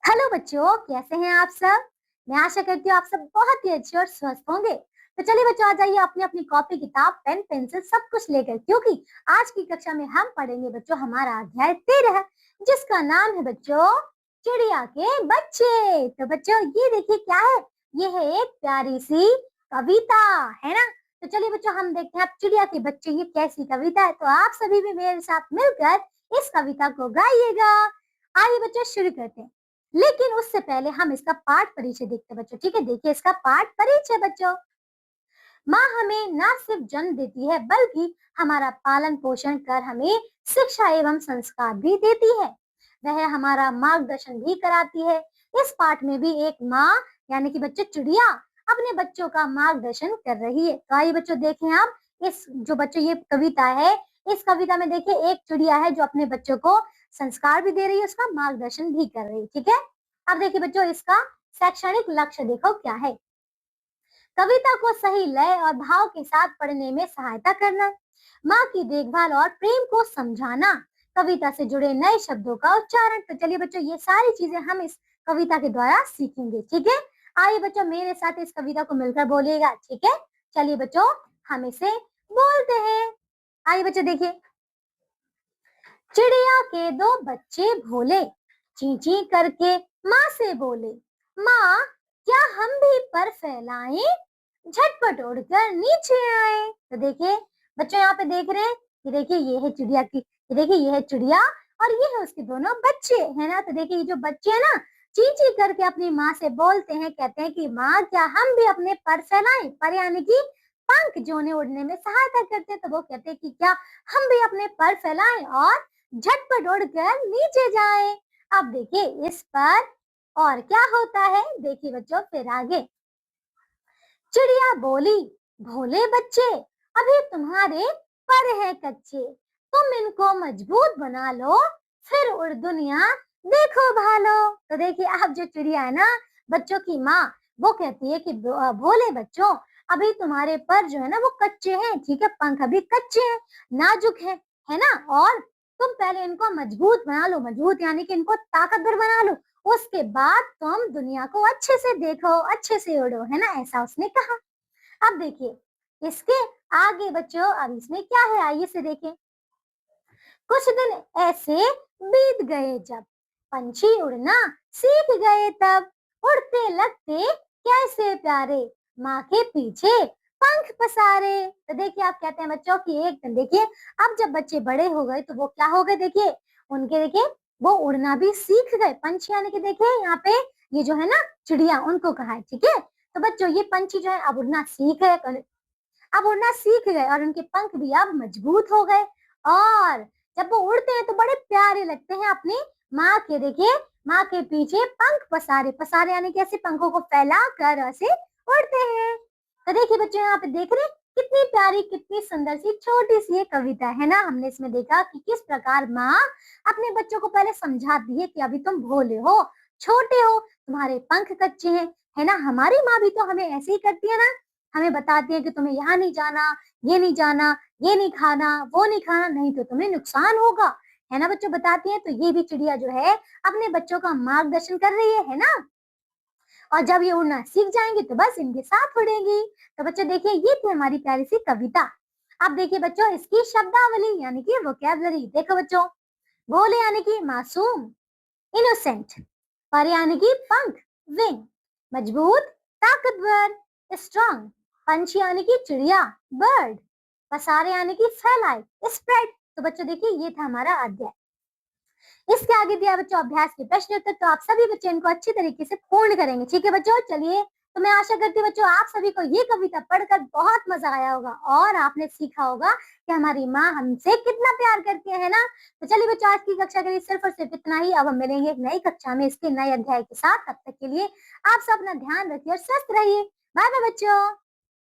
Hello बच्चों, कैसे हैं आप सब? मैं आशा करती हूँ आप सब बहुत ही अच्छे और स्वस्थ होंगे। तो चलिए बच्चों, आ जाइए अपनी अपनी कॉपी, किताब, पेन, पेंसिल सब कुछ लेकर, क्योंकि आज की कक्षा में हम पढ़ेंगे बच्चों हमारा अध्याय 13, जिसका नाम है बच्चों चिड़िया के बच्चे। तो बच्चों ये देखिए क्या है, ये है एक प्यारी सी कविता, है ना। तो चलिए बच्चों हम देखते हैं आप चिड़िया के बच्चे ये कैसी कविता है। तो आप सभी भी मेरे साथ मिलकर इस कविता को गाइएगा। आइए बच्चों शुरू करते हैं, लेकिन उससे पहले हम इसका पाठ परिचय देखते हैं बच्चों। ठीक है, देखिए इसका पाठ परिचय बच्चों। माँ हमें ना सिर्फ जन्म देती है, बल्कि हमारा पालन पोषण कर हमें शिक्षा एवं संस्कार भी देती है। वह हमारा मार्गदर्शन भी कराती है। इस पाठ में भी एक माँ यानी कि बच्चे चिड़िया अपने बच्चों का मार्गदर्शन कर रही है। तो आइए बच्चों देखें आप इस जो बच्चों ये कविता है, इस कविता में देखिए एक चिड़िया है जो अपने बच्चों को संस्कार भी दे रही है, उसका मार्गदर्शन भी कर रही है। ठीक है, अब देखिए बच्चों इसका शैक्षणिक लक्ष्य देखो क्या है। कविता को सही लय और भाव के साथ पढ़ने में सहायता करना, माँ की देखभाल और प्रेम को समझाना, कविता से जुड़े नए शब्दों का उच्चारण। तो चलिए बच्चों ये सारी चीजें हम इस कविता के द्वारा सीखेंगे। ठीक है, आइए बच्चों मेरे साथ इस कविता को मिलकर बोलिएगा। ठीक है, चलिए बच्चों हम इसे बोलते हैं। आइए बच्चों देखिए, चिड़िया के दो बच्चे भोले, ची ची करके माँ से बोले, माँ क्या हम भी पर फैलाएं, झटपट उड़कर नीचे आए। तो देखिए बच्चों यहाँ पे देख रहे हैं, ये देखिए ये है चिड़िया की, ये देखिए ये है चिड़िया और ये है उसके दोनों बच्चे, है ना। तो देखिए ये जो बच्चे हैं ना, ची ची करके अपनी माँ से बोलते हैं, कहते हैं कि माँ क्या हम भी अपने पर फैलाएं, पर यानी कि पंख जो उन्हें उड़ने में सहायता करते हैं। तो वो कहते हैं कि क्या हम भी अपने पर फैलाएं और झटपट उड़कर नीचे जाए। अब देखिए इस पर और क्या होता है, देखिए बच्चों फिर आगे। चिड़िया बोली, भोले बच्चे अभी तुम्हारे पर है कच्चे, तुम इनको मजबूत बना लो, फिर उड़ दुनिया देखो भालो। तो देखिए अब जो चिड़िया है ना, बच्चों की माँ, वो कहती है कि भोले बच्चों अभी तुम्हारे पर जो है ना वो कच्चे हैं। ठीक है, पंख अभी कच्चे हैं, नाजुक है ना। और तुम पहले इनको मजबूत बना लो, मजबूत यानी कि इनको ताकतवर बना लो, उसके बाद तुम दुनिया को अच्छे से देखो, अच्छे से उड़ो, है ना, ऐसा उसने कहा। अब देखिए इसके आगे बच्चों, अब इसमें क्या है आइए से देखें। कुछ दिन ऐसे बीत गए जब पंछी उड़ना सीख गए, तब उड़ते लगते कैसे प्यारे, माँ के पीछे पंख पसारे। तो देखिए आप कहते हैं बच्चों की एक दिन देखिए, अब जब बच्चे बड़े हो गए तो वो क्या हो गए, देखिए उनके देखिए वो उड़ना भी सीख गए। पंछी यानी कि देखिए यहाँ पे ये जो है ना चिड़िया, उनको कहा है। ठीक है, तो बच्चों ये पंछी जो है अब उड़ना सीख गए, अब उड़ना सीख गए और उनके पंख भी अब मजबूत हो गए। और जब वो उड़ते हैं तो बड़े प्यारे लगते हैं अपनी माँ के, देखिए माँ के पीछे पंख पसारे, पसारे यानी कि ऐसे पंखों को फैला कर ऐसे उड़ते हैं। तो देखिए बच्चों यहाँ पे देख रहे हैं कितनी प्यारी, कितनी सुंदर सी छोटी सी ये कविता है ना। हमने इसमें देखा कि किस प्रकार माँ अपने बच्चों को पहले समझाती है कि अभी तुम भोले हो, छोटे हो, तुम्हारे पंख कच्चे हैं, है ना। हमारी माँ भी तो हमें ऐसे ही करती है ना, हमें बताती है कि तुम्हें यहाँ नहीं जाना, ये नहीं जाना, ये नहीं खाना, वो नहीं खाना, नहीं तो तुम्हें नुकसान होगा, है ना बच्चों, बताती है। तो ये भी चिड़िया जो है अपने बच्चों का मार्गदर्शन कर रही है ना। और जब ये उड़ना सीख जाएंगे तो बस इनके साथ उड़ेंगी। तो बच्चों देखिए ये थी हमारी प्यारी सी कविता। अब देखिए बच्चों इसकी शब्दावली यानी कि वोकैबुलरी देखो बच्चों। भोले यानी कि मासूम, इनोसेंट, पर यानी कि पंख, विंग, मजबूत, ताकतवर, स्ट्रॉन्ग, पंछी यानी कि चिड़िया, बर्ड, पसारे यानी कि फैलाए, स्प्रेड। तो बच्चों देखिए ये था हमारा अध्याय। इसके आगे दिया बच्चों अभ्यास के प्रश्न उत्तर, तो आप सभी बच्चे इनको अच्छी तरीके से पूर्ण करेंगे। ठीक है बच्चों, चलिए तो मैं आशा करती हूँ बच्चों आप सभी को ये कविता पढ़कर बहुत मजा आया होगा और आपने सीखा होगा कि हमारी माँ हमसे कितना प्यार करती है ना। तो चलिए बच्चों आज की कक्षा के लिए सिर्फ और सिर्फ इतना ही। अब हम मिलेंगे एक नई कक्षा में इसके नए अध्याय के साथ। तब तक के लिए आप सब अपना ध्यान रखिए और स्वस्थ रहिए। बाय बाय बच्चों।